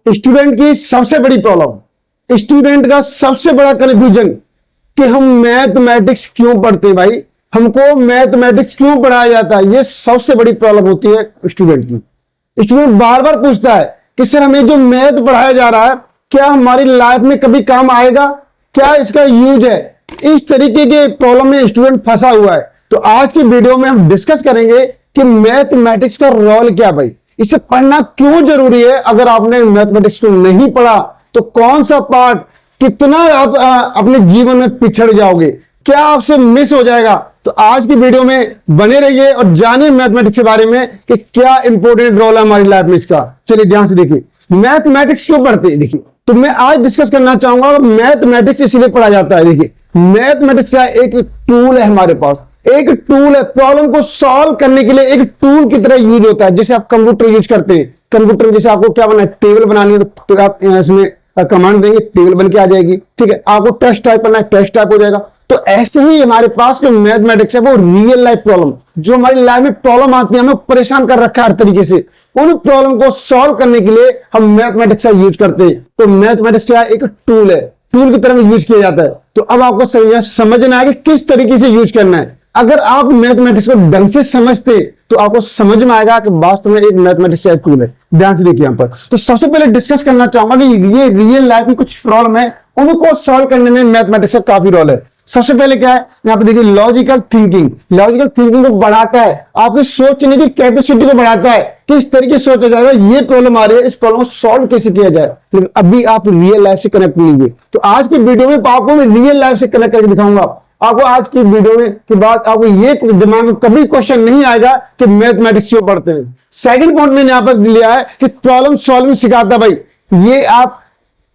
Student की सबसे बड़ी प्रॉब्लम, स्टूडेंट का सबसे बड़ा कंफ्यूजन कि हम मैथमेटिक्स क्यों पढ़ते हैं भाई, हमको मैथमेटिक्स क्यों पढ़ाया जाता है, ये सबसे बड़ी प्रॉब्लम होती है स्टूडेंट की। स्टूडेंट बार बार पूछता है कि सर हमें जो मैथ पढ़ाया जा रहा है क्या हमारी लाइफ में कभी काम आएगा, क्या इसका यूज है। इस तरीके के प्रॉब्लम में स्टूडेंट फंसा हुआ है। तो आज की वीडियो में हम डिस्कस करेंगे कि मैथमेटिक्स का रोल क्या भाई, इसे पढ़ना क्यों जरूरी है। अगर आपने मैथमेटिक्स को नहीं पढ़ा तो कौन सा पार्ट, कितना आप अपने जीवन में पिछड़ जाओगे, क्या आपसे मिस हो जाएगा। तो आज की वीडियो में बने रहिए और जानिए मैथमेटिक्स के बारे में कि क्या इंपॉर्टेंट रोल है हमारी लाइफ में इसका। चलिए ध्यान से देखिए, मैथमेटिक्स क्यों पढ़ते हैं। देखिए, तो मैं आज डिस्कस करना चाहूंगा मैथमेटिक्स इसलिए पढ़ा जाता है। देखिए, मैथमेटिक्स का एक टूल है, हमारे पास एक टूल है, प्रॉब्लम को सॉल्व करने के लिए एक टूल की तरह यूज होता है। जैसे आप कंप्यूटर यूज करते हैं, कंप्यूटर जैसे आपको क्या बनाना है, टेबल बनानी है तो आप इसमें कमांड देंगे, टेबल बन के आ जाएगी। ठीक है, आपको टेस्ट टाइप करना है, टेस्ट टाइप हो जाएगा। तो ऐसे ही हमारे पास जो मैथमेटिक्स है वो रियल लाइफ प्रॉब्लम, जो हमारी लाइफ में प्रॉब्लम आती है, हमें परेशान कर रखा है हर तरीके से, उन प्रॉब्लम को सॉल्व करने के लिए हम मैथमेटिक्स का यूज करते हैं। तो मैथमेटिक्स क्या एक टूल है, टूल की तरह यूज किया जाता है। तो अब आपको समझना है कि किस तरीके से यूज करना है। अगर आप मैथमेटिक्स को ढंग से समझते तो आपको समझ में आएगा कि वास्तव में एक मैथमेटिक्स का टूल है। ध्यान से देखिए, यहां पर तो सबसे पहले डिस्कस करना चाहूंगा कि ये रियल लाइफ में कुछ प्रॉब्लम है, उनको सॉल्व करने में मैथमेटिक्स का काफी रोल है। सबसे पहले क्या है, यहां पर देखिए लॉजिकल थिंकिंग। लॉजिकल थिंकिंग को बढ़ाता है, आपके सोचने की कैपेसिटी को बढ़ाता है, किस तरीके से सोचा जाएगा, ये प्रॉब्लम आ रही है, इस प्रॉब्लम को सॉल्व कैसे किया जाए। लेकिन अभी आप रियल लाइफ से कनेक्ट नहीं हुए, तो आज की वीडियो में आपको मैं रियल लाइफ से कनेक्ट करके दिखाऊंगा। आपको आज की वीडियो में के बाद आपको ये दिमाग में कभी क्वेश्चन नहीं आएगा कि मैथमेटिक्स क्यों पढ़ते हैं। सेकंड पॉइंट मैंने यहां पर लिया है कि प्रॉब्लम सॉल्विंग सिखाता भाई। ये आप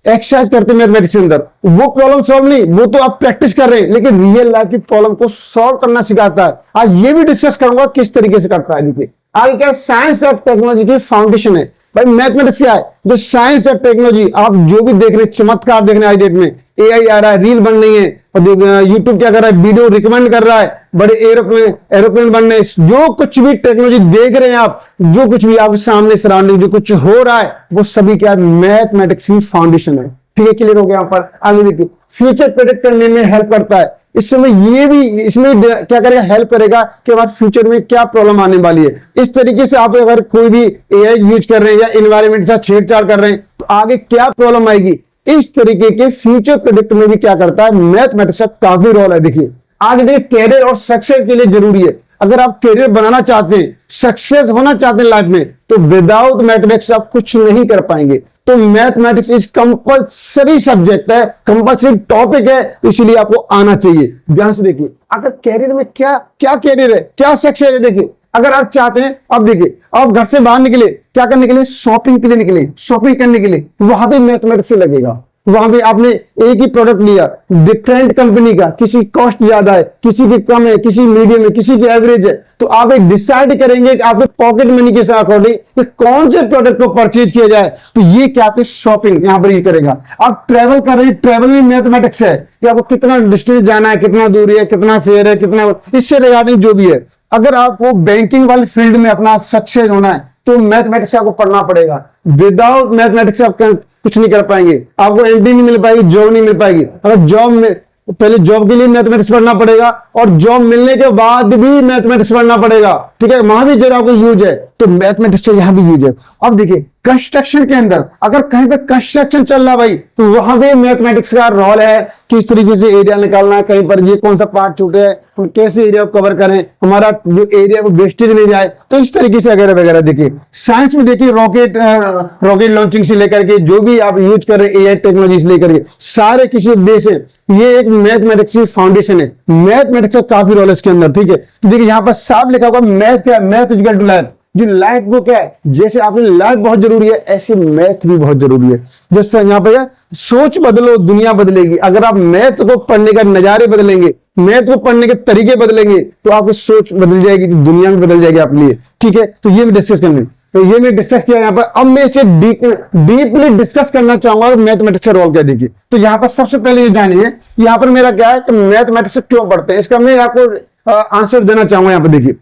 एक्सरसाइज करते हैं मैथमेटिक्स के अंदर, वो प्रॉब्लम सॉल्व नहीं, वो तो आप प्रैक्टिस कर रहे हैं, लेकिन रियल लाइफ की प्रॉब्लम को सॉल्व करना सिखाता है। आज ये भी डिस्कस करूंगा किस तरीके से करता है। देखिए आगे क्या है, साइंस और टेक्नोलॉजी की फाउंडेशन है भाई। मैथमेटिक्स क्या है, जो साइंस और टेक्नोलॉजी आप जो भी देख रहे हैं, चमत्कार देख रहे हैं, आज डेट में एआई आ रहा है, रील बन रही है, और यूट्यूब क्या कर रहा है, वीडियो रिकमेंड कर रहा है, बड़े एरोप्लेन बन रहे हैं, जो कुछ भी टेक्नोलॉजी देख रहे हैं आप, जो कुछ भी आपके सामने सराउंडिंग जो कुछ हो रहा है, वो सभी क्या है, मैथमेटिक्स की फाउंडेशन है। ठीक है, क्लियर हो गया। यहाँ पर आगे देखिए, फ्यूचर प्रेडिक्ट करने में हेल्प करता है। इस समय ये भी इसमें क्या करेगा, हेल्प करेगा कि हमारे फ्यूचर में क्या प्रॉब्लम आने वाली है। इस तरीके से आप अगर कोई भी एआई यूज कर रहे हैं या एनवायरनमेंट के साथ छेड़छाड़ कर रहे हैं तो आगे क्या प्रॉब्लम आएगी, इस तरीके के फ्यूचर प्रेडिक्ट में भी क्या करता है, मैथमेटिक्स का काफी रोल है। देखिए आगे देखिए, कैरियर और सक्सेस के लिए जरूरी है। अगर आप कैरियर बनाना चाहते हैं, सक्सेस होना चाहते हैं लाइफ में, तो विदाउट मैथमेटिक्स आप कुछ नहीं कर पाएंगे। तो मैथमेटिक्स इज कंपल्सरी सब्जेक्ट है, कंपल्सरी टॉपिक है, इसलिए आपको आना चाहिए। ध्यान से देखिए, अगर कैरियर में क्या क्या कैरियर है, क्या सक्सेस है। देखिए अगर आप चाहते हैं, अब देखिए आप घर से बाहर निकले, क्या करने के लिए, शॉपिंग के लिए निकले, शॉपिंग करने के लिए, वहां भी मैथमेटिक्स से लगेगा। वहां पे आपने एक ही प्रोडक्ट लिया, डिफरेंट कंपनी का, किसी कॉस्ट ज्यादा है, किसी की कम है, किसी मीडियम है, किसी की एवरेज है, तो आप एक डिसाइड करेंगे कि आपके पॉकेट मनी के अकॉर्डिंग कि कौन से प्रोडक्ट को परचेज किया जाए। तो ये क्या आपकी शॉपिंग यहां पर ये करेगा। आप ट्रेवल कर रहे हैं, ट्रेवल में मैथमेटिक्स है कि आपको कितना डिस्टेंस जाना है, कितना दूरी है, कितना फेयर है, कितना, इससे रिगार्डिंग जो भी है। अगर आपको बैंकिंग वाली फील्ड में अपना सक्सेस होना है तो मैथमेटिक्स आपको पढ़ना पड़ेगा। विदाउट मैथमेटिक्स आप कुछ नहीं कर पाएंगे, आपको एंट्री नहीं मिल पाएगी, जॉब नहीं मिल पाएगी। अगर जॉब में पहले जॉब के लिए मैथमेटिक्स पढ़ना पड़ेगा और जॉब मिलने के बाद भी मैथमेटिक्स पढ़ना पड़ेगा। ठीक है, वहां भी जरा आपको यूज है, तो मैथमेटिक्स का यहां भी यूज है। अब देखिए कंस्ट्रक्शन के अंदर, अगर कहीं पे कंस्ट्रक्शन चल रहा भाई, तो वहां पे मैथमेटिक्स का रोल है, किस तरीके से एरिया निकालना है, कहीं पर ये कौन सा पार्ट छूटे है, हम कैसे एरिया को कवर करें, हमारा जो एरिया को वेस्टेज नहीं जाए, तो इस तरीके से वगैरह वगैरह। देखिए साइंस में देखिए रॉकेट लॉन्चिंग से लेकर के जो भी आप यूज कर रहे हैं, एआई टेक्नोलॉजी से लेकर के सारे किसी उद्देश्य है, ये एक मैथमेटिक्स की फाउंडेशन है। मैथमेटिक्स का काफी रोल है इसके अंदर। ठीक है, तो देखिए यहाँ पर साफ लिखा होगा मैथ क्या है, मैथ इक्वल टू लाइफ। जो लाइफ वो क्या है, जैसे आपकी लाइफ बहुत जरूरी है, ऐसे मैथ भी बहुत जरूरी है। जैसे यहाँ पे सोच बदलो दुनिया बदलेगी। अगर आप मैथ को पढ़ने का नजारे बदलेंगे, मैथ को पढ़ने के तरीके बदलेंगे, तो आपकी सोच बदल जाएगी, दुनिया भी बदल जाएगी आपके लिए। ठीक है, तो ये भी डिस्कस करना, तो ये मैं डिस्कस किया यहाँ पर। अब मैं इसे डीपली डिस्कस करना चाहूंगा मैथमेटिक्स का रोल क्या। देखिए तो यहाँ पर सबसे पहले ये जानिए, यहाँ पर मेरा क्या है कि मैथमेटिक्स क्यों पढ़ते हैं, इसका मैं आपको आंसर देना चाहूंगा। यहाँ पर देखिए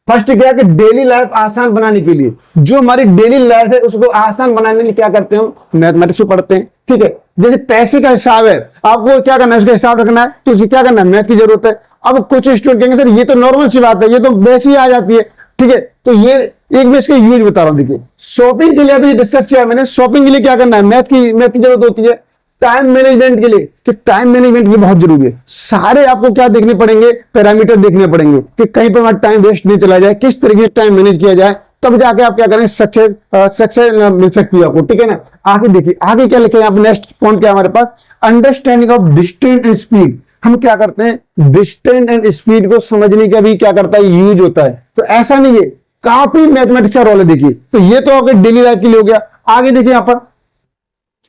फर्स्ट क्या है कि डेली लाइफ आसान बनाने के लिए, जो हमारी डेली लाइफ है उसको आसान बनाने के लिए क्या करते हैं, हम मैथमेटिक्स को पढ़ते हैं। ठीक है, जैसे पैसे का हिसाब है, आपको क्या करना है, उसका हिसाब रखना है, तो उसे क्या करना है, मैथ की जरूरत है। अब कुछ स्टूडेंट कहेंगे सर ये तो नॉर्मल सी बात है, ये तो वैसे ही आ जाती है। ठीक है, तो ये एक मैं इसका यूज बता रहा हूं। देखिए शॉपिंग के लिए अभी डिस्कस किया मैंने, शॉपिंग के लिए क्या करना है, मैथ की जरूरत होती है। टाइम मैनेजमेंट के लिए, कि टाइम मैनेजमेंट ये बहुत जरूरी है। सारे आपको क्या देखने पड़ेंगे, पैरामीटर देखने पड़ेंगे कि कहीं पर हमारा टाइम वेस्ट नहीं चला जाए, किस तरीके से टाइम मैनेज किया जाए, तब जाके आप क्या करें, सक्सेस मिल सकती है आपको। ठीक है ना, आगे देखिए आगे क्या लिखे हैं, नेक्स्ट पॉइंट क्या है हमारे पास, understanding of distance and speed. हम क्या करते हैं, डिस्टेंस एंड स्पीड को समझने का भी क्या करता है, यूज होता है। तो ऐसा नहीं है, काफी मैथमेटिक्स का रोल है। देखिए तो ये तो आपके डेली लाइफ के लिए हो गया। आगे देखिए यहां पर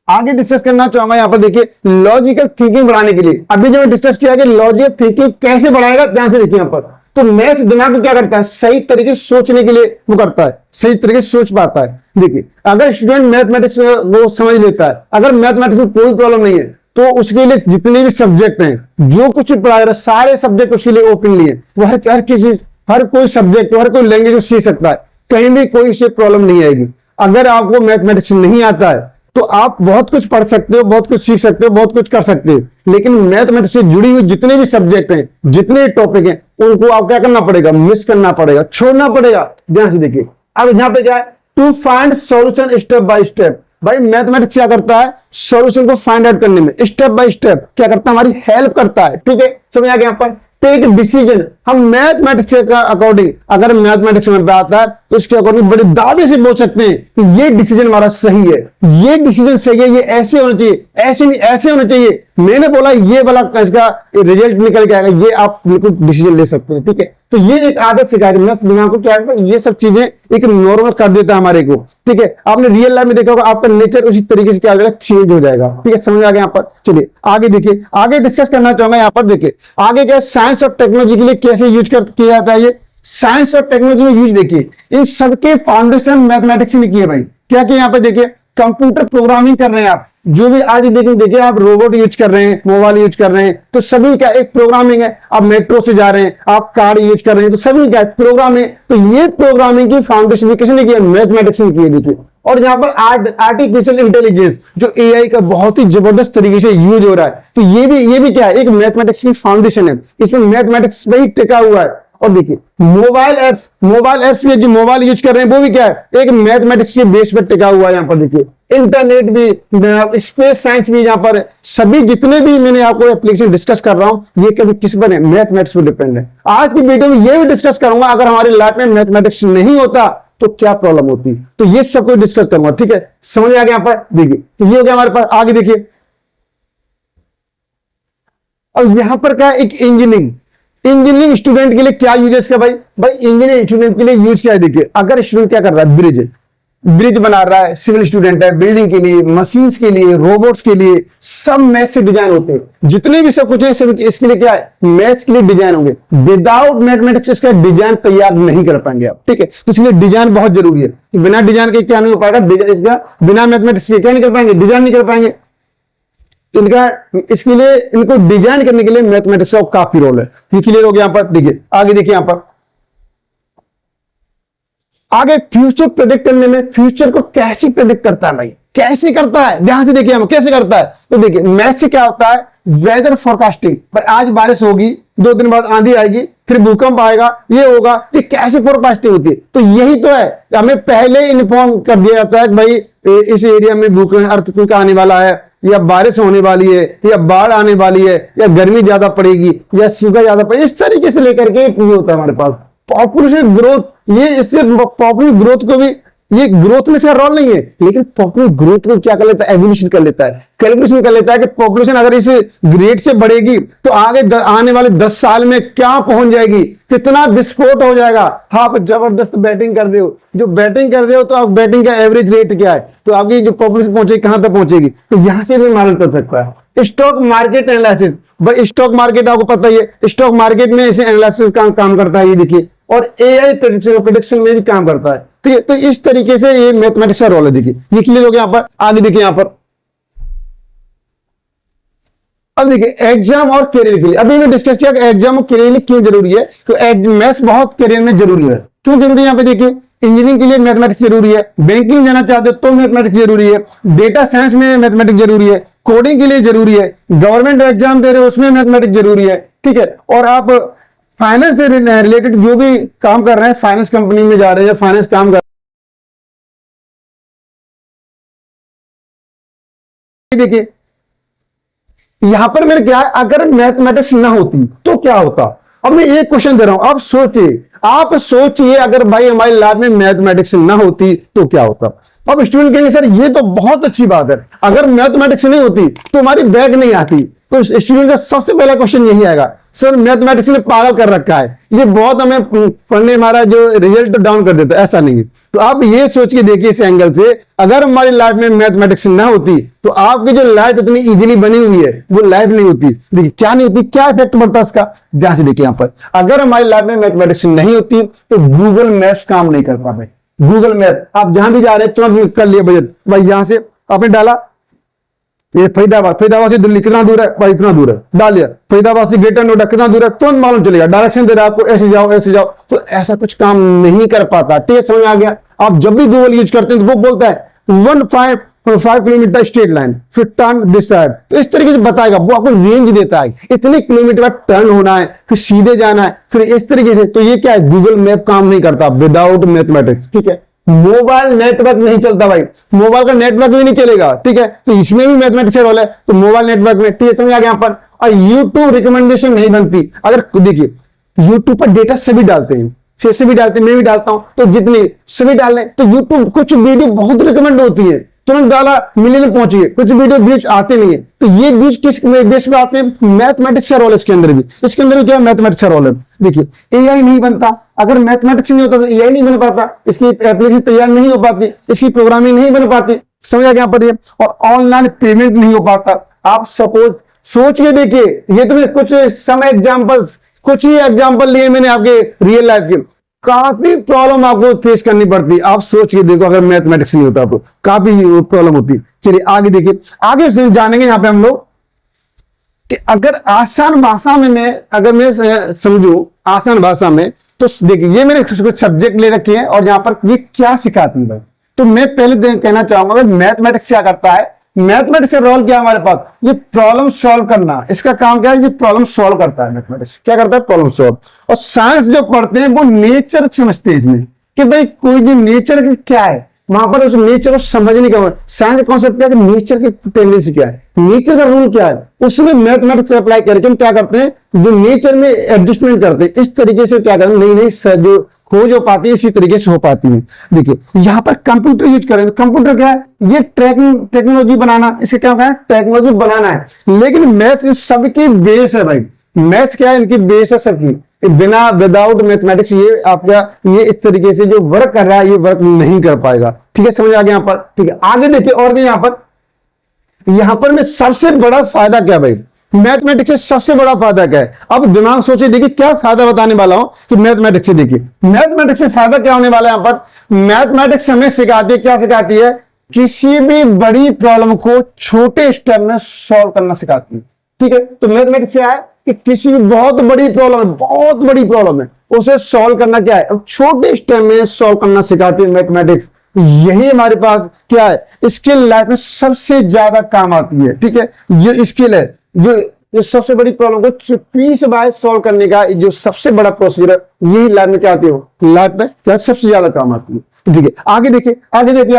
आगे डिस्कस करना चाहूंगा, यहां पर देखिए लॉजिकल थिंकिंग बढ़ाने के लिए। अभी जो डिस्कस किया कि लॉजिकल थिंकिंग कैसे बढ़ाएगा, ध्यान से देखिए यहां पर। तो मैथ्स दिमाग को क्या करता है, सही तरीके से सोचने के लिए वो करता है, सही तरीके से सोच पाता है। देखिए अगर स्टूडेंट मैथमेटिक्स वो समझ लेता है, अगर मैथमेटिक्स में कोई प्रॉब्लम नहीं है, तो उसके लिए जितने भी सब्जेक्ट हैं, जो कुछ पढ़ा रहा है, सारे सब्जेक्ट उसके लिए ओपनली है। वो हर कोई सब्जेक्ट, हर कोई लैंग्वेज सीख सकता है, कहीं भी कोई से प्रॉब्लम नहीं आएगी। अगर आपको मैथमेटिक्स नहीं आता है तो आप बहुत कुछ पढ़ सकते हो, बहुत कुछ सीख सकते हो, बहुत कुछ कर सकते हो, लेकिन मैथमेटिक्स से जुड़ी हुई जितने भी सब्जेक्ट हैं, जितने टॉपिक हैं, उनको आप क्या करना पड़ेगा, मिस करना पड़ेगा, छोड़ना पड़ेगा। ध्यान से देखिए अब यहां पे क्या है, to find solution step by step. भाई मैथमेटिक्स क्या करता है, सॉल्यूशन को फाइंड आउट करने में स्टेप बाय स्टेप क्या करता है, हमारी हेल्प करता है। ठीक है, समझ आ गया। यहाँ पर टेक डिसीजन, हम मैथमेटिक्स का अकॉर्डिंग, अगर मैथमेटिक्स में आता है तो इसके अकॉर्डिंग बड़े दावे से बोल सकते हैं कि ये डिसीजन हमारा सही है, ये डिसीजन सही है, ये ऐसे होना चाहिए, ऐसे नहीं ऐसे होना चाहिए, मैंने बोला ये वाला इसका रिजल्ट निकल के आएगा, ये आप बिल्कुल डिसीजन ले सकते हैं। ठीक है, तो ये एक आदत सिखाई दिमाग को, क्या है ये सब चीजें एक नॉर्मल कर देता है हमारे को। ठीक है, आपने रियल लाइफ में देखा होगा, आपका नेचर उसी तरीके से क्या हो जाएगा, चेंज हो जाएगा। ठीक है, समझ आ गया यहाँ पर। चलिए आगे देखिए, आगे डिस्कस करना चाहूंगा यहाँ पर। देखिए आगे क्या, साइंस और टेक्नोलॉजी के लिए कैसे यूज किया जाता है। ये साइंस और टेक्नोलॉजी में यूज देखिए, इन सबके फाउंडेशन मैथमेटिक्स ने किए। भाई क्या किया यहाँ पे, देखिए कंप्यूटर प्रोग्रामिंग कर रहे हैं आप, जो भी आज देखिए आप रोबोट यूज कर रहे हैं, मोबाइल यूज कर रहे हैं, तो सभी क्या एक प्रोग्रामिंग है। आप मेट्रो से जा रहे हैं, आप कार यूज कर रहे हैं, तो सभी क्या प्रोग्रामिंग। तो ये प्रोग्रामिंग की फाउंडेशन किसने किया, मैथमेटिक्स ने की। देखिए और यहां पर आर्टिफिशियल इंटेलिजेंस जो एआई का बहुत ही जबरदस्त तरीके से यूज हो रहा है, तो ये भी क्या है, एक मैथमेटिक्स की फाउंडेशन है, इसमें मैथमेटिक्स वही टिका हुआ है। और देखिए मोबाइल एप्स में जो मोबाइल यूज कर रहे हैं वो भी क्या है, एक मैथमेटिक्स के बेस पर टिका हुआ है। यहाँ पर देखिए इंटरनेट भी, स्पेस साइंस भी, यहाँ पर सभी जितने भी मैंने आपको एप्लीकेशन डिस्कस कर रहा हूं, ये कभी किस पर है, मैथमेटिक्स पर डिपेंड है। आज की वीडियो में ये भी डिस्कस करूंगा, अगर हमारी लाइफ में मैथमेटिक्स नहीं होता तो क्या प्रॉब्लम होती, तो ये सब कुछ डिस्कस करूंगा। ठीक है, समझ आ गया यहाँ पर। देखिए तो ये हो गया हमारे पास। आगे देखिए और यहां पर क्या है, एक इंजीनियरिंग स्टूडेंट के लिए क्या यूजेस का। भाई इंजीनियरिंग स्टूडेंट के लिए यूज क्या है, देखिए अगर स्टूडेंट क्या कर रहा है, ब्रिज बना रहा है, सिविल स्टूडेंट है, बिल्डिंग के लिए, मशीन्स के लिए, रोबोट्स के लिए, सब मैथ से डिजाइन होते हैं। जितने भी सब कुछ है सब इसके लिए क्या है, मैथ्स के लिए डिजाइन होंगे। विदाउट मैथमेटिक्स इसका डिजाइन तैयार नहीं कर पाएंगे आप। ठीक है, तो इसलिए डिजाइन बहुत जरूरी है, बिना डिजाइन के क्या नहीं हो पाएगा, इसका बिना मैथमेटिक्स के क्या नहीं कर पाएंगे, डिजाइन नहीं कर पाएंगे। इनका इसके लिए इनको डिजाइन करने के लिए मैथमेटिक्स का काफी रोल है। ये क्लियर हो गया यहाँ पर। देखिए आगे देखिए यहाँ पर, आगे फ्यूचर प्रेडिक्ट करने में, फ्यूचर को कैसे प्रेडिक्ट करता है भाई, कैसे करता है, ध्यान से देखिए हम कैसे करता है। तो देखिए मैथ से क्या होता है, वेदर फोरकास्टिंग। भाई आज बारिश होगी, 2 दिन बाद आंधी आएगी, फिर भूकंप आएगा, ये होगा, ये कैसे फोरकास्टिंग होती है। तो यही तो है, हमें पहले इन्फॉर्म कर दिया जाता है कि भाई इस एरिया में भूकंप अर्थक्वेक आने वाला है, या बारिश होने वाली है, या बाढ़ आने वाली है, या गर्मी ज्यादा पड़ेगी, या सूखा ज्यादा पड़ेगी। इस तरीके से लेकर के ये होता है हमारे पास। पॉपुलेशन ग्रोथ, ये इससे पॉपुलेशन ग्रोथ को भी, ये ग्रोथ में इसका रोल नहीं है, लेकिन पॉपुलेशन ग्रोथ को क्या कर लेता है, एवोल्यूशन कर लेता है, कैलकुलेशन कर लेता है कि पॉपुलेशन अगर इस ग्रेड से बढ़ेगी तो आगे आने वाले 10 साल में क्या पहुंच जाएगी, कितना विस्फोट हो जाएगा। आप जबरदस्त बैटिंग कर रहे हो, जो बैटिंग कर रहे हो तो आप बैटिंग का एवरेज रेट क्या है, तो आपकी जो पॉपुलेशन पहुंचेगी कहां तक पहुंचेगी, तो यहां से भी मालूम चल सकता है। स्टॉक मार्केट एनालिसिस, भाई स्टॉक मार्केट आपको पता ही है, स्टॉक मार्केट में इसे एनालिसिस का काम करता है, ये देखिए। और एआई प्रेडिक्शन में भी काम करता है। ठीक है, तो इस तरीके से ये मैथमेटिक्स का रोल है। देखिए ये क्लियर हो गया यहाँ पर। आगे देखिए यहाँ पर अब देखिए एग्जाम और करियर के लिए, अभी मैंने डिस्कस किया कि एग्जाम और करियर के लिए क्यों जरूरी है, तो मैथ्स बहुत करियर में जरूरी है। क्यों जरूरी है? यहाँ पे देखिए इंजीनियरिंग के लिए मैथमेटिक्स जरूरी है, बैंकिंग जाना चाहते हो तो मैथमेटिक्स जरूरी है, डेटा साइंस में मैथमेटिक्स जरूरी है, कोडिंग के लिए जरूरी है, गवर्नमेंट एग्जाम दे रहे हो उसमें मैथमेटिक्स जरूरी है, ठीक है। और आप फाइनेंस से रिलेटेड जो भी काम कर रहे हैं, फाइनेंस कंपनी में जा रहे हैं, फाइनेंस काम कर, देखिए यहां पर मैंने क्या है, अगर मैथमेटिक्स ना होती तो क्या होता। अब मैं एक क्वेश्चन दे रहा हूं, आप सोचिए अगर भाई हमारी लाइफ में मैथमेटिक्स ना होती तो क्या होता। अब स्टूडेंट कहेंगे सर ये तो बहुत अच्छी बात है, अगर मैथमेटिक्स नहीं होती तो हमारी बैग नहीं आती। तो स्टूडेंट का सबसे पहला क्वेश्चन यही आएगा, सर मैथमेटिक्स ने पागल कर रखा है, ये बहुत हमें पढ़ने हमारा जो रिजल्ट डाउन कर देता है। ऐसा नहीं है। तो आप ये सोच के देखिए इस एंगल से, अगर हमारी लाइफ में मैथमेटिक्स ना होती तो आपकी जो लाइफ इतनी इजीली बनी हुई है वो लाइफ नहीं होती। देखिए क्या नहीं होती, क्या इफेक्ट पड़ता है इसका, ध्यान से देखिए यहां पर। अगर हमारी लाइफ में मैथमेटिक्स नहीं होती तो गूगल मैप्स काम नहीं कर पाते। गूगल मैप आप जहां भी जा रहे हैं तुरंत कर लिए बजट, भाई यहां से आपने डाला ये फरीदाबाद से दिल्ली कितना दूर है भाई, इतना दूर है, डाल दिया। फरीदाबाद से ग्रेटर नोएडा कितना दूर है, तुरंत मालूम चलेगा, डायरेक्शन दे रहा है आपको, ऐसे जाओ ऐसे जाओ। तो ऐसा कुछ काम नहीं कर पाता। ठीक है, समझ आ गया। आप जब भी गूगल यूज करते हैं तो वो बोलता है 1.5 किलोमीटर स्ट्रेट लाइन, फिर टर्न दिस साइड, तो इस तरीके से बताएगा, वो आपको रेंज देता है इतने किलोमीटर बाद टर्न होना है, फिर सीधे जाना है, फिर इस तरीके से। तो ये क्या है, गूगल मैप काम नहीं करता विदाउट मैथमेटिक्स। ठीक है, मोबाइल नेटवर्क नहीं चलता भाई, मोबाइल का नेटवर्क भी नहीं चलेगा। ठीक है, तो इसमें भी मैथमेटिक्स रोल है, तो मोबाइल नेटवर्क में। ठीक है, समझ आ गया यहाँ पर। और यूट्यूब रिकमेंडेशन नहीं बनती। अगर देखिए यूट्यूब पर डेटा सभी डालते हैं, फिर से भी डालते हैं, मैं भी डालता हूं, तो जितने सभी डाल रहे तो यूट्यूब कुछ वीडियो बहुत रिकमेंड होती है, तुरंत डाला मिलियन पहुंची है, कुछ वीडियो बीच आते नहीं है। तो ये बीच किस बेस पे आते हैं, मैथमेटिक्स का रोल है इसके अंदर भी। इसके अंदर भी क्या मैथमेटिक्स का रोल है। देखिए एआई नहीं बनता, अगर मैथमेटिक्स नहीं होता तो एआई नहीं बन पाता, इसकी एप्लीकेशन तैयार नहीं हो पाती, इसकी प्रोग्रामिंग नहीं बन पाती। समझ आ गया यहाँ पर ये। और ऑनलाइन पेमेंट नहीं हो पाता। आप सपोज सोच के देखिए, ये तो कुछ सम एग्जाम्पल्स, कुछ ही एग्जाम्पल लिए मैंने आपके रियल लाइफ के, काफी प्रॉब्लम आपको फेस करनी पड़ती। आप सोच के देखो, अगर मैथमेटिक्स नहीं होता तो काफी प्रॉब्लम होती। चलिए आगे देखिए, आगे से जानेंगे यहाँ पे हम लोग कि अगर आसान भाषा में मैं समझू आसान भाषा में, तो देखिए ये मैंने कुछ सब्जेक्ट ले रखे हैं और यहाँ पर ये क्या सिखाती है। तो मैं पहले कहना चाहूंगा मैथमेटिक्स क्या करता है। मैथमेटिक्स का रोल क्या है हमारे पास, ये प्रॉब्लम सॉल्व करना, इसका काम क्या है, ये प्रॉब्लम सॉल्व करता है। मैथमेटिक्स क्या करता है, प्रॉब्लम सॉल्व। और साइंस जो पढ़ते हैं वो नेचर समझते हैं इसमें, कि भाई कोई भी नेचर क्या है, वहां पर उस नेचर को समझने का साइंस का कॉन्सेप्ट क्या है, नेचर की टेंडेंसी क्या है, नेचर का रूल क्या है, उसमें मैथमेटिक्स अप्लाई करके हम क्या करते हैं, जो नेचर में एडजस्टमेंट करते हैं, इस तरीके से क्या करते हैं, नई जो खोज हो पाती है इसी तरीके से हो पाती है। देखिए यहां पर कंप्यूटर यूज करें, तो कंप्यूटर क्या है, ये टेक्नोलॉजी बनाना, इसका क्या है, टेक्नोलॉजी बनाना है। लेकिन मैथ सबकी बेस है भाई, मैथ क्या है, इनकी बेस है सबकी। बिना विदाउट मैथमेटिक्स ये आपका ये इस तरीके से जो वर्क कर रहा है ये वर्क नहीं कर पाएगा। ठीक है, समझ आ गया यहाँ पर। ठीक है, आगे देखिए और भी यहाँ पर में सबसे बड़ा फायदा क्या भाई, मैथमेटिक्स से सबसे बड़ा फायदा क्या है। अब दिमाग सोचे, देखिए क्या फायदा बताने वाला हूं कि मैथमेटिक्स से। देखिए मैथमेटिक्स से फायदा क्या होने वाला है। यहाँ पर मैथमेटिक्स हमें सिखाती है, क्या सिखाती है, किसी भी बड़ी प्रॉब्लम को छोटे स्टेप में सॉल्व करना सिखाती है। ठीक है, तो मैथमेटिक्स क्या है कि किसी भी बहुत बड़ी प्रॉब्लम है उसे सॉल्व करना क्या है, अब छोटे स्टेप में सॉल्व करना सिखाती है मैथमेटिक्स। यही हमारे पास क्या है, स्किल लाइफ में सबसे ज्यादा काम आती है। ठीक है, ये स्किल है जो सबसे बड़ी प्रॉब्लम को पीस बाय सॉल्व करने का जो सबसे बड़ा प्रोसीजर है, यही लाइफ में क्या आती है, लाइफ में क्या सबसे ज्यादा काम आती है। ठीक है, आगे देखिए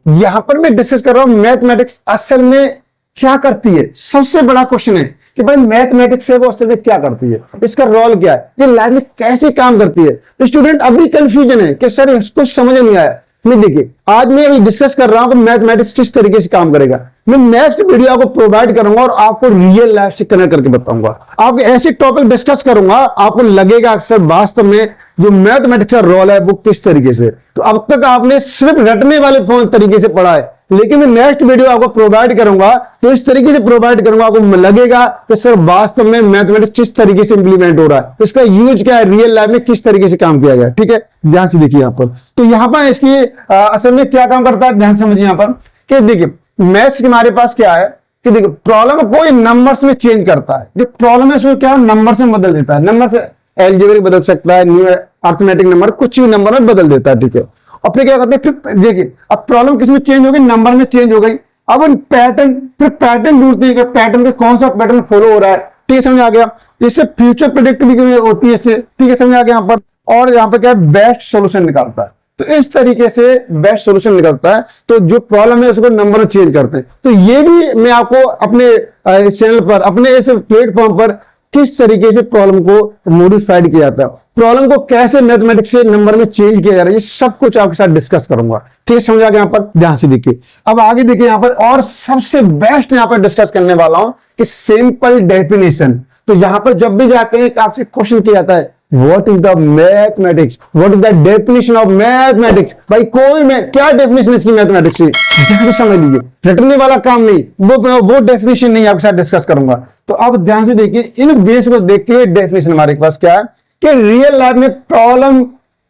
यहाँ पर मैं डिस्कस कर रहा हूं मैथमेटिक्स असल में क्या करती है। सबसे बड़ा क्वेश्चन है कि भाई मैथमेटिक्स है वो असल में क्या करती है, इसका रोल क्या है, ये लाइफ में कैसे काम करती है। तो स्टूडेंट अभी कंफ्यूजन है कि सर कुछ समझ नहीं आया। नहीं, देखिए आज मैं अभी डिस्कस कर रहा हूं कि मैथमेटिक्स किस तरीके से काम करेगा। मैं नेक्स्ट वीडियो आपको प्रोवाइड करूंगा और आपको रियल लाइफ से कनेक्ट करके बताऊंगा। आप ऐसे टॉपिक डिस्कस करूंगा, आपको लगेगा अक्सर वास्तव में जो मैथमेटिक्स का रोल है वो किस तरीके से। तो अब तक आपने सिर्फ रटने वाले तरीके से पढ़ा है, लेकिन मैं नेक्स्ट वीडियो आपको प्रोवाइड करूंगा तो इस तरीके से प्रोवाइड करूंगा, आपको लगेगा कि सर वास्तव में मैथमेटिक्स किस तरीके से इंप्लीमेंट हो रहा है, इसका यूज क्या है, रियल लाइफ में किस तरीके से काम किया गया। ठीक है, ध्यान से देखिए यहाँ पर। तो यहाँ पर इसकी असल में क्या काम करता है, ध्यान समझिए यहाँ पर कि देखिए मैथ्स हमारे पास क्या है, कि देखो प्रॉब्लम कोई नंबर्स में चेंज करता है, जो प्रॉब्लम है उसको क्या नंबर से बदल देता है, नंबर से एल्जेब्रिक बदल सकता है, न्यू अर्थमेटिक नंबर कुछ भी नंबर में बदल देता है, ठीक है। और फिर क्या करते हैं, फिर देखिए अब प्रॉब्लम किस में चेंज हो गई, नंबर में चेंज हो गई। अब उन पैटर्न, फिर पैटर्न ढूंढते हैं कि पैटर्न का कौन सा पैटर्न फॉलो हो रहा है, ठीक है, समझ आ गया। इससे फ्यूचर प्रेडिक्ट भी होती है इससे, ठीक है, समझ आ गया यहाँ पर। और यहाँ पर क्या है, बेस्ट सोल्यूशन निकालता है। तो इस तरीके से बेस्ट सॉल्यूशन निकलता है। तो जो प्रॉब्लम है उसको नंबर में चेंज करते हैं। तो ये भी मैं आपको अपने चैनल पर, अपने इस प्लेटफॉर्म पर किस तरीके से प्रॉब्लम को मॉडिफाइड किया जाता है, प्रॉब्लम को कैसे मैथमेटिक्स से नंबर में चेंज किया जा रहा है, ये सब कुछ आपके साथ डिस्कस करूंगा, ठीक है, समझ आ गया। यहाँ पर ध्यान से देखिए, अब आगे देखिए यहाँ पर, और सबसे बेस्ट यहाँ पर डिस्कस करने वाला हूं कि सिंपल डेफिनेशन। तो यहां पर जब भी जाते हैं आपसे क्वेश्चन किया जाता है what is the mathematics, what is the definition of mathematics, भाई कोई में क्या डेफिनेशन इसकी मैथमेटिक्स की, ध्यान से समझ लीजिए, रटने वाला काम नहीं, वो डेफिनेशन नहीं आपके साथ डिस्कस करूंगा। तो अब ध्यान से देखिए, इन बेस को देखिए, डेफिनेशन हमारे पास क्या है कि रियल लाइफ में प्रॉब्लम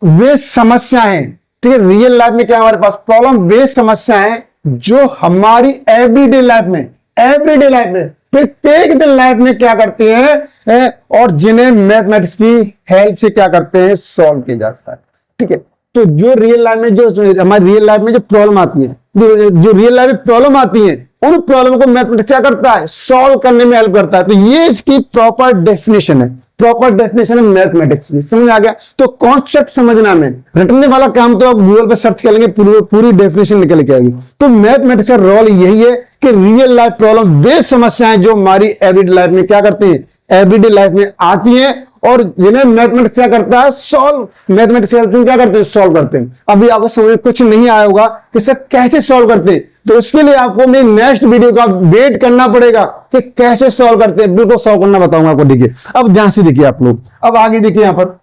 बेस्ड समस्याएं, ठीक है, रियल लाइफ में क्या हमारे पास प्रॉब्लम बेस्ड समस्याएं जो हमारी एवरीडे लाइफ में प्रत्येक दिन लाइफ में क्या करते हैं और जिन्हें मैथमेटिक्स की हेल्प से क्या करते हैं, सॉल्व किया जाता है, ठीक है। तो जो रियल लाइफ में, जो हमारी रियल लाइफ में जो प्रॉब्लम आती है, जो रियल लाइफ में प्रॉब्लम आती है, उन प्रॉब्लम को मैथमेटिक्स क्या करता है, सॉल्व करने में हेल्प करता है। तो ये इसकी प्रॉपर डेफिनेशन है, प्रॉपर डेफिनेशन है मैथमेटिक्स की, समझ आ गया। तो कॉन्सेप्ट समझना में, रटने वाला काम तो आप गूगल पे सर्च करेंगे, पूरी डेफिनेशन निकल के आएगी। तो मैथमेटिक्स का रोल यही है कि रियल लाइफ प्रॉब्लम बेस्ड समस्याएं जो हमारी एवरीडे लाइफ में क्या करते हैं, एवरीडे लाइफ में आती हैं और जिन्हें मैथमेटिक्स क्या करता है, सॉल्व, मैथमेटिक्स क्या करते हैं, सॉल्व करते हैं। अभी आपको समझ में कुछ नहीं आया होगा कि सर कैसे सॉल्व करते हैं, तो उसके लिए आपको मेरी नेक्स्ट वीडियो का वेट करना पड़ेगा कि कैसे सॉल्व करते हैं, बिल्कुल सॉल्व करना बताऊंगा आपको, ठीक है। अब ध्यान से देखिए आप लोग, अब आगे देखिए यहाँ पर,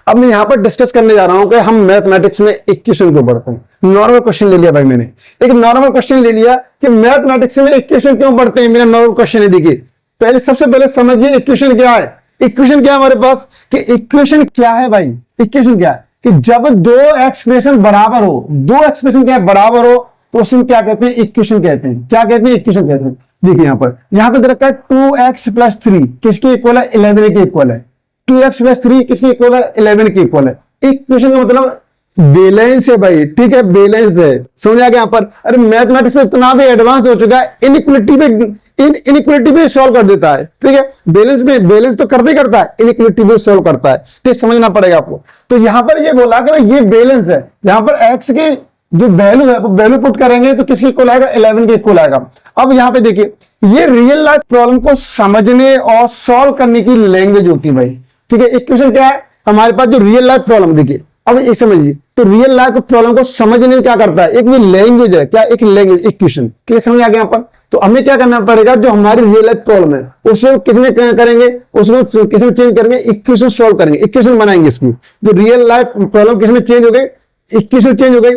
अब मैं यहां पर डिस्कस करने जा रहा हूं कि हम मैथमेटिक्स में इक्वेशन क्यों पढ़ते हैं। नॉर्मल क्वेश्चन ले लिया भाई, मैंने एक नॉर्मल क्वेश्चन ले लिया कि मैथमेटिक्स में इक्वेशन क्यों पढ़ते हैं, मेरा नॉर्मल क्वेश्चन है। देखिए पहले, सबसे पहले समझिए इक्वेशन क्या है। इक्वेशन क्या है हमारे पास, कि इक्वेशन क्या है भाई, इक्वेशन क्या है कि जब दो एक्सप्रेशन बराबर हो, दो एक्सप्रेशन क्या बराबर हो, तो उसमें क्या कहते हैं, इक्वेशन कहते हैं। क्या कहते हैं, इक्वेशन कहते हैं। देखिए यहां पे दे रखा है 2x+3 किसके इक्वल है, 11 के इक्वल है। 2x+3 किसके इक्वल है, 11 के इक्वल है। इक्वेशन का मतलब बैलेंस है भाई, ठीक है, बैलेंस है, समझ आ गया यहाँ पर। अरे मैथमेटिक्स इतना भी एडवांस हो चुका है, इनइक्वालिटी भी सॉल्व कर देता है, ठीक है। बैलेंस तो करते करता है, इनइक्वालिटी भी सॉल्व करता है, ठीक, समझना पड़ेगा आपको। तो यहां पर ये बोला कि ये बैलेंस है, यहां पर एक्स की जो वैल्यू है वो वैल्यू पुट करेंगे तो किसके इक्वल आएगा, 11 के इक्वल आएगा। अब यहाँ पे देखिए, ये रियल लाइफ प्रॉब्लम को समझने और सॉल्व करने की लैंग्वेज होती है भाई, ठीक है। इक्वेशन क्या है हमारे पास, जो रियल लाइफ प्रॉब्लम, देखिए अब एक समझिए, तो रियल लाइफ प्रॉब्लम को समझने में क्या करता है, एक ये लैंग्वेज है, क्या, एक लैंग्वेज, इक्वेशन, ठीक है, समझ आ गया यहाँ पर। तो हमें क्या करना पड़ेगा, जो हमारी रियल लाइफ प्रॉब्लम है उसको किसमें करेंगे, उसको किसमें चेंज करेंगे, इक्वेशन सॉल्व करेंगे, इक्वेशन बनाएंगे इसकी। जो रियल लाइफ प्रॉब्लम किसमें चेंज हो गई, इक्वेशन चेंज हो गई।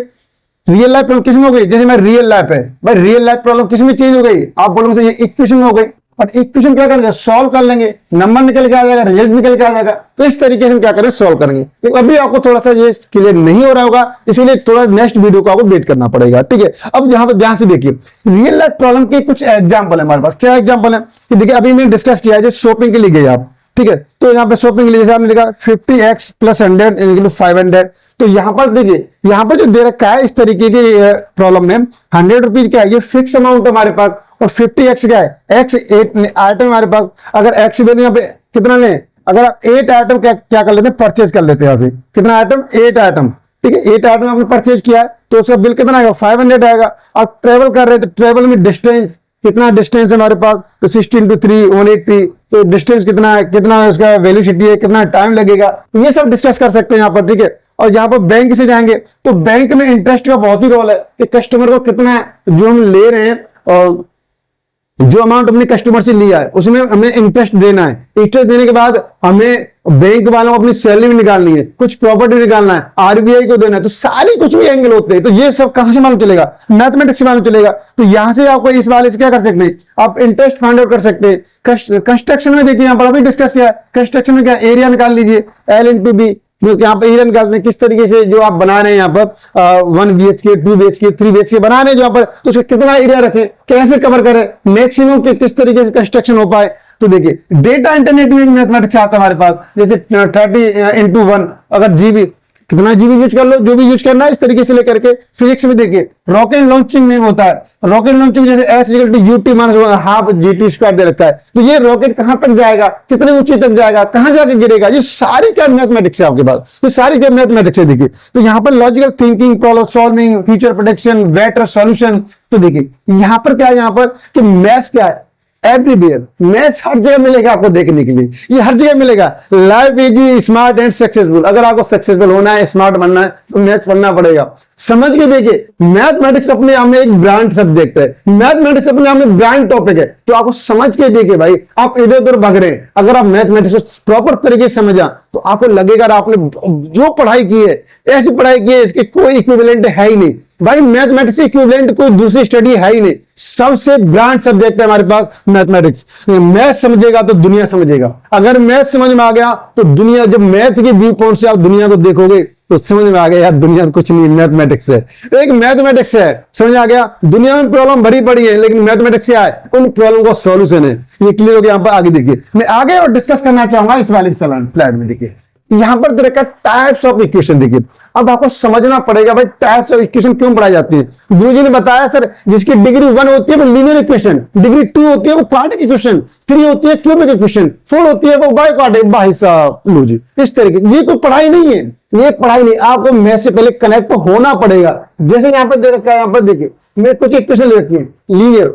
रियल लाइफ प्रॉब्लम किसमें हो गई, जैसे मेरी रियल लाइफ है भाई, रियल लाइफ प्रॉब्लम किसमें चेंज हो गई, आप बोलोगे ये इक्वेशन में हो गई। और इक्वेशन क्या करेंगे, सॉल्व कर लेंगे, नंबर निकल के आ जाएगा, रिजल्ट निकल के आ जाएगा। तो इस तरीके से हम क्या करें, सॉल्व करेंगे। तो अभी आपको थोड़ा सा ये क्लियर नहीं हो रहा होगा, इसीलिए थोड़ा नेक्स्ट वीडियो को आपको वेट करना पड़ेगा, ठीक है। अब यहाँ पे ध्यान से देखिए, रियल लाइफ प्रॉब्लम के कुछ एग्जाम्पल है हमारे पास। क्या एग्जाम्पल है कि देखिए, अभी मैंने डिस्कस किया है, शॉपिंग के लिए गए आप, ठीक है। तो यहाँ पे शॉपिंग के लिए जैसे आपने लिखा 50x + 100 = 500। तो यहाँ पर देखिए, यहाँ पर जो दे रखा है इस तरीके की प्रॉब्लम में, 100 रुपीज क्या है, ये फिक्स अमाउंट है हमारे पास, और 50x क्या है, x 8 आइटम हमारे पास। अगर x वैल्यू यहाँ पे कितना लें, अगर आप 8 आइटम क्या कर लेते हैं, परचेज कर लेते हैं यहाँ से। कितना आइटम, 8 आइटम, ठीक है, 8 आइटम आपने परचेज किया है, तो उसका बिल कितना आएगा, 500 आएगा। आप ट्रेवल कर रहे हैं, तो ट्रेवल में डिस्टेंस, कितना डिस्टेंस है हमारे पास, तो 16 × 3 180। तो डिस्टेंस कितना है, कितना उसका वेलोसिटी है, कितना टाइम लगेगा, ये सब डिस्कस कर सकते हैं यहाँ पर, ठीक है। और यहाँ पर बैंक से जाएंगे, तो बैंक में इंटरेस्ट का बहुत ही रोल है कि कस्टमर को कितना जो हम ले रहे हैं और जो अमाउंट अपने कस्टमर से लिया है उसमें हमें इंटरेस्ट देना है। इंटरेस्ट देने के बाद हमें बैंक वालों को अपनी सैलरी भी निकालनी है, कुछ प्रॉपर्टी निकालना है, आरबीआई को देना है। तो सारी कुछ भी एंगल होते हैं, तो ये सब कहां से मालूम चलेगा, मैथमेटिक्स से मालूम चलेगा। तो यहां से आपको इस वाले से क्या कर सकते हैं, आप इंटरेस्ट फाइंड आउट कर सकते हैं। कंस्ट्रक्शन में देखिए, यहाँ पर अभी डिस्कस किया, कंस्ट्रक्शन में क्या, एरिया निकाल लीजिए, L × B, क्योंकि यहाँ पर ईडन गार्डन में किस तरीके से जो आप बना रहे हैं यहाँ पर 1 BHK 2 BHK 3 BHK बना रहे हैं जो यहाँ पर, तो उसका कितना एरिया रखें, कैसे कवर करें, मैक्सिमम किस तरीके से कंस्ट्रक्शन हो पाए। तो देखिए डेटा इंटरनेट में मैथमेटिक्स आता है हमारे पास, जैसे 30x1 अगर जीबी कितना जीबी यूज कर लो, जो भी यूज करना है इस तरीके से लेकर के। फिजिक्स में देखिए रॉकेट लॉन्चिंग में होता है, रॉकेट लॉन्चिंग जैसे H=UT - हाफ GT² दे रखा है, तो ये रॉकेट कहां तक जाएगा, कितने ऊंची तक जाएगा, कहां जाके गिरेगा, ये सारी क्या मैथमेटिक्स है आपके पास, तो सारी क्या मैथमेटिक्स है। देखिए तो यहाँ पर logical thinking, problem solving, future prediction, better solution. तो देखिए यहाँ पर क्या है, यहाँ पर कि मैथ्स क्या है, एवरीवेयर मैथ्स हर जगह मिलेगा आपको देखने के लिए, ये हर जगह मिलेगा। Life easy, smart and successful, अगर आपको सक्सेसफुल होना है, स्मार्ट बनना है तो मैथ्स पढ़ना पड़ेगा। समझ के देखिए मैथमेटिक्स अपने आप में एक ब्रांड सब्जेक्ट है, मैथमेटिक्स अपने आप में ब्रांड टॉपिक है, तो आपको समझ के देखिए भाई, आप इधर उधर भाग रहे हैं, अगर आप मैथमेटिक्स को प्रॉपर तरीके से समझा तो आपको लगेगा आपने जो पढ़ाई की है, ऐसी पढ़ाई की है इसके कोई इक्विवेलेंट है ही नहीं भाई, मैथमेटिक्स इक्विवेलेंट कोई दूसरी स्टडी है ही नहीं, सबसे ब्रांड सब्जेक्ट है हमारे पास मैथमेटिक्स। मैथ समझेगा तो दुनिया समझेगा, अगर मैथ समझ में आ गया तो दुनिया, जब मैथ के व्यू पॉइंट से आप दुनिया को देखोगे तो समझ में आ गया यार दुनिया कुछ नहीं, मैथमेटिक्स है, एक मैथमेटिक्स है, समझ आ गया। दुनिया में प्रॉब्लम भरी पड़ी है लेकिन मैथमेटिक्स क्या है, उन प्रॉब्लम का सॉल्यूशन है। ये क्लियर हो गया। यहाँ पर आगे देखिए, मैं आगे और डिस्कस करना चाहूंगा इस वाले स्लाइड में। देखिए यहां पर देखा टाइप्स ऑफ इक्वेशन, देखिए अब आपको समझना पड़ेगा भाई टाइप्स ऑफ इक्वेशन क्यों पढ़ाई जाती है। गुरुजी ने बताया सर जिसकी डिग्री 1 होती है वो लीनियर इक्वेशन, डिग्री 2 होती है वो क्वाड्रेटिक इक्वेशन, 3 होती है क्यूबिक इक्वेशन, 4 होती है वो बाइक्वाड्रेटिक। भाई साहब लो जी, इस तरीके से ये कोई पढ़ाई नहीं है, ये पढ़ाई नहीं, आपको मैथ से पहले कनेक्ट तो होना पड़ेगा। जैसे यहां पर दे रखा है, यहां पर देखिए मैं कुछ इक्वेशन ले रखी है लीनियर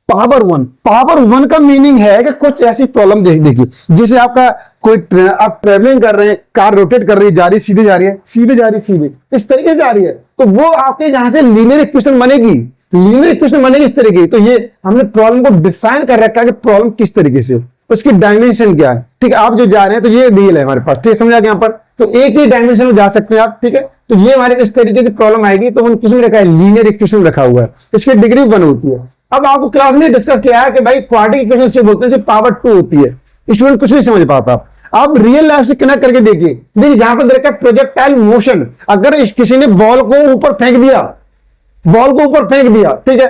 पावर 1 का मीनिंग है कि कुछ ऐसी प्रॉब्लम देखिए, जैसे आपका कोई आप ट्रेवलिंग कर रहे हैं, कार रोटेट कर रही है, जा रही सीधे जा रही है, सीधे इस तरीके से जा रही है, तो वो आपके यहां से लीनियर इक्वेशन बनेगी, इस तरीके। तो ये हमने प्रॉब्लम को डिफाइन कर रखा है कि प्रॉब्लम किस तरीके से, उसकी डायमेंशन क्या है। ठीक है, आप जो जा रहे हैं तो ये रियल है हमारे पास, ठीक है, समझा गया। यहाँ पर तो एक ही डायमेंशन में जा सकते हैं आप, ठीक है। तो ये हमारे इस तरीके से प्रॉब्लम आएगी, तो हम किसमें रखा है, लीनियर इक्वेशन रखा हुआ है, इसकी डिग्री 1 होती है। अब आपको क्लास में डिस्कस किया है कि भाई क्वाड्रेटिक इक्वेशन से बोलते हैं पावर 2 होती है, स्टूडेंट कुछ नहीं समझ पाता। आप रियल लाइफ से कनेक्ट करके देखिए, जहां पर देखा प्रोजेक्टाइल मोशन, अगर किसी ने बॉल को ऊपर फेंक दिया, ठीक है,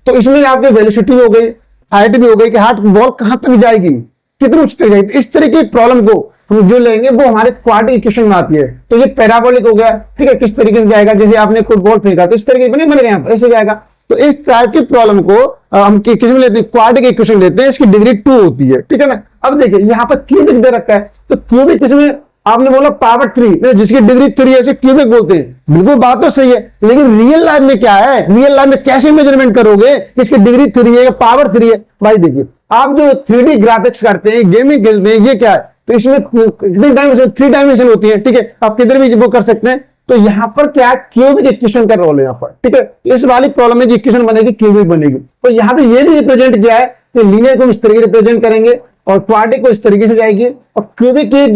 तो इसमें आपकी वेलोसिटी हो गई, हाइट भी हो गई कि हाथ बॉल कहां तक जाएगी, कितनी ऊंची तक जाएगी। इस तरीके की प्रॉब्लम को हम जो लेंगे वो हमारे क्वाड्रेटिक इक्वेशन में आती है। तो ये पैराबोलिक हो गया, ठीक है, किस तरीके से जाएगा, जैसे आपने कोई बॉल फेंका तो इस तरीके से बनेगा, यहाँ पर ऐसे जाएगा। तो इस टाइप की प्रॉब्लम को हम किस में लेते हैं, क्वाड्रेटिक इक्वेशन लेते हैं, इसकी डिग्री 2 होती है, ठीक है ना। अब देखिए यहाँ पर क्यूबिक दे रखा है, तो क्यूबिक किसमें, आपने बोला पावर 3, जिसकी डिग्री 3 है उसे क्यूबिक बोलते हैं, बिल्कुल बात तो सही है, लेकिन रियल लाइफ में क्या है, रियल लाइफ में कैसे मेजरमेंट करोगे, इसकी डिग्री 3 है या पावर 3 है। भाई देखिए आप जो 3D ग्राफिक्स करते हैं, गेमिंग खेलते हैं, ये क्या है, तो इसमें 3 डायमेंशन होती है, ठीक है, आप किधर भी वो कर सकते हैं। तो यहां पर क्या क्यूबिक इक्वेशन का रोल है यहाँ पर, ठीक है। इस वाली प्रॉब्लम में जो इक्वेशन बनेगी क्यूबिक बनेगी। तो यहाँ पे ये भी रिप्रेजेंट किया है कि लीनियर को इस तरीके रिप्रेजेंट करेंगे और क्वाड्रेटिक को इस तरीके से जाएगी, और क्यूबिक की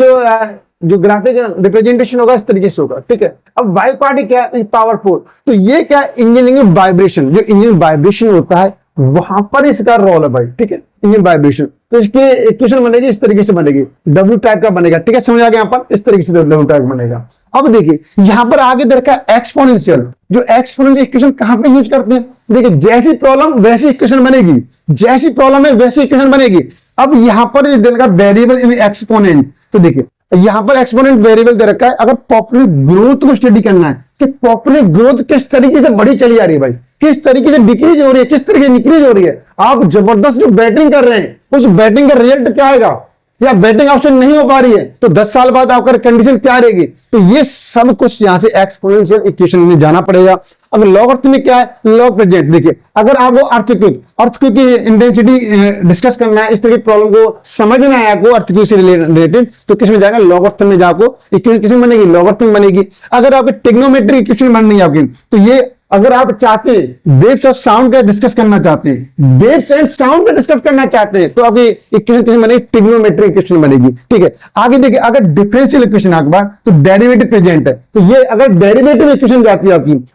जो ग्राफिक रिप्रेजेंटेशन होगा इस तरीके से होगा, ठीक है। अब बाइक्वाड्रेटिक क्या है, पावर 4। तो ये क्या इंजीनियरिंग वाइब्रेशन, जो इंजन वाइब्रेशन होता है वहां पर इसका रोल है भाई, ठीक है, इंजन वाइब्रेशन। तो इसकी इक्वेशन बनेगी इस तरीके से बनेगी, डब्ल्यू टाइप का बनेगा, ठीक है, समझ आ गया। यहाँ पर इस तरीके से डब्ल्यू टाइप बनेगा। अब देखिए यहां पर आगे दे रखा है एक्सपोनेंशियल, जो एक्सपोनेंशियल इक्वेशन कहां पे यूज करते हैं, देखिए जैसी प्रॉब्लम वैसी इक्वेशन बनेगी, जैसी प्रॉब्लम है वैसी इक्वेशन बनेगी। अब यहां पर दे रखा वेरिएबल इन एक्सपोनेंट, तो देखिए यहां पर एक्सपोनेंट वेरिएबल दे रखा है। अगर पॉपुलर ग्रोथ को स्टडी करना है कि पॉपुलर ग्रोथ किस तरीके से बढ़ी चली जा रही है भाई, किस तरीके से डिक्रीज हो रही है, किस तरीके से इंक्रीज हो रही है, आप जबरदस्त जो बैटिंग कर रहे हैं उस बैटिंग का रिजल्ट क्या आएगा, या बैटिंग ऑप्शन नहीं हो पा रही है तो 10 साल बाद आपका कंडीशन क्या रहेगी। तो ये सब कुछ यहां से एक्सपोनेंशियल इक्वेशन में जाना पड़ेगा। अगर लॉगरिथमिक क्या है, लॉग प्रेजेंट। देखिए अगर आपको अर्थक्वेक की इंटेंसिटी डिस्कस करना है, इस तरह की प्रॉब्लम को समझना है आपको अर्थक्वेक से रिलेटेड, तो किसमें जाएगा, लॉगरिथम में जाको इक्वेशन किसमें बनेगी, लॉगरिथम बनेगी। अगर आपकी ट्रिग्नोमेट्रिक इक्वेशन बननी है आपकी, तो ये अगर आप चाहते हैं वेव्स और साउंड का डिस्कस करना चाहते हैं, वेव्स एंड साउंड का डिस्कस करना चाहते हैं, तो आपकी इक्वेशन किसमें बनेगी, ट्रिग्नोमेट्रिक इक्वेशन बनेगी, ठीक है। आगे देखिए अगर डिफरेंशियल इक्वेशन आपके पास, तो डेरिवेटिव प्रेजेंट है, तो ये अगर डेरिवेटिव इक्वेशन जाती है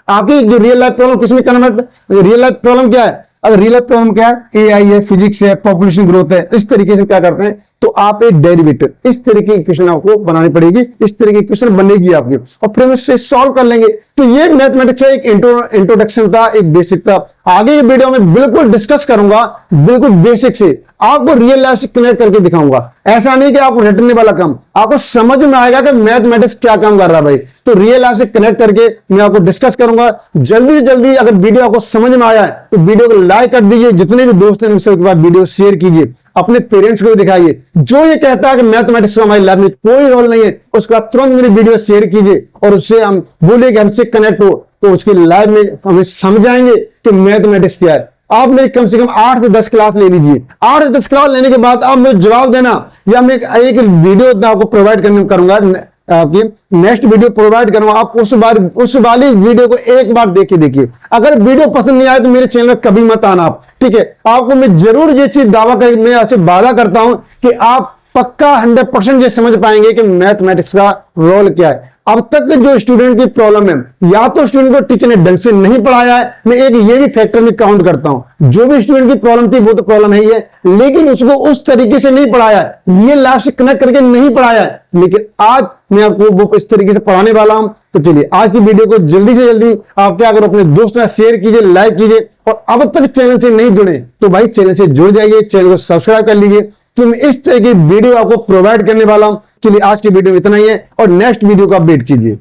आपकी जो रियल लाइफ प्रॉब्लम किसमें कन्वर्ट, रियल लाइफ प्रॉब्लम क्या है, अगर रियल लाइफ प्रॉब्लम क्या है, एआई है, फिजिक्स है, पॉपुलेशन ग्रोथ है, इस तरीके से क्या करते हैं, तो आप एक डेरिवेटिव इस तरीके की क्वेश्चन आपको बनानी पड़ेगी, इस तरीके की क्वेश्चन बनेगी आपकी, और फिर हम इससे सॉल्व कर लेंगे। तो ये मैथमेटिक्स का एक इंट्रोडक्शन था, एक बेसिक था। आगे के वीडियो में बिल्कुल डिस्कस करूंगा, बिल्कुल बेसिक से आपको रियल लाइफ से कनेक्ट करके दिखाऊंगा। ऐसा नहीं कि आपको रटने वाला काम, आपको समझ में आएगा कि मैथमेटिक्स क्या काम कर रहा है भाई। तो रियल लाइफ से कनेक्ट करके मैं आपको डिस्कस करूंगा। जल्दी से जल्दी अगर वीडियो आपको समझ में आया है तो वीडियो को लाइक कर दीजिए, जितने भी दोस्त हैं उनसे बाद वीडियो शेयर कीजिए, अपने पेरेंट्स को भी दिखाइए। जो ये कहता है कि मैथमेटिक्स का हमारी लाइफ में कोई रोल नहीं है, उसके बाद तुरंत मेरी वीडियो शेयर कीजिए और उससे हम बोले कि हमसे कनेक्ट हो, तो उसकी लाइफ में हमें समझाएंगे कि मैथमेटिक्स क्या है। आपने कम से कम 8 से 10 क्लास ले लीजिए। 8 से 10 क्लास लेने के बाद आप मुझे जवाब देना, या मैं एक वीडियो आपको प्रोवाइड करूंगा, आपकी नेक्स्ट वीडियो प्रोवाइड करूंगा। आप उस वाली वीडियो को एक बार देखिए। अगर वीडियो पसंद नहीं आए तो मेरे चैनल पर कभी मत आना आप, ठीक है। आपको मैं जरूर ये चीज दावा कर, मैं आपसे वादा करता हूं कि आप पक्का 100% ये समझ पाएंगे कि मैथमेटिक्स का रोल क्या है। अब तक जो स्टूडेंट की प्रॉब्लम है, या तो स्टूडेंट को टीचर ने ढंग से नहीं पढ़ाया है, मैं एक ये भी फैक्टर में काउंट करता हूं। जो भी स्टूडेंट की प्रॉब्लम थी वो तो प्रॉब्लम है ही है, लेकिन उसको उस तरीके से नहीं पढ़ाया है, ये लाइफ से कनेक्ट करके नहीं पढ़ाया है। लेकिन आज मैं आपको वो इस तरीके से पढ़ाने वाला हूं। तो चलिए आज की वीडियो को जल्दी से जल्दी आप क्या करो, अपने दोस्तों से शेयर कीजिए, लाइक कीजिए, और अब तक चैनल से नहीं जुड़े तो भाई चैनल से जुड़ जाइए, चैनल को सब्सक्राइब कर लीजिए, तो मैं इस तरह की वीडियो आपको प्रोवाइड करने वाला हूं। चलिए आज की वीडियो में इतना ही है, और नेक्स्ट वीडियो का वेट कीजिए।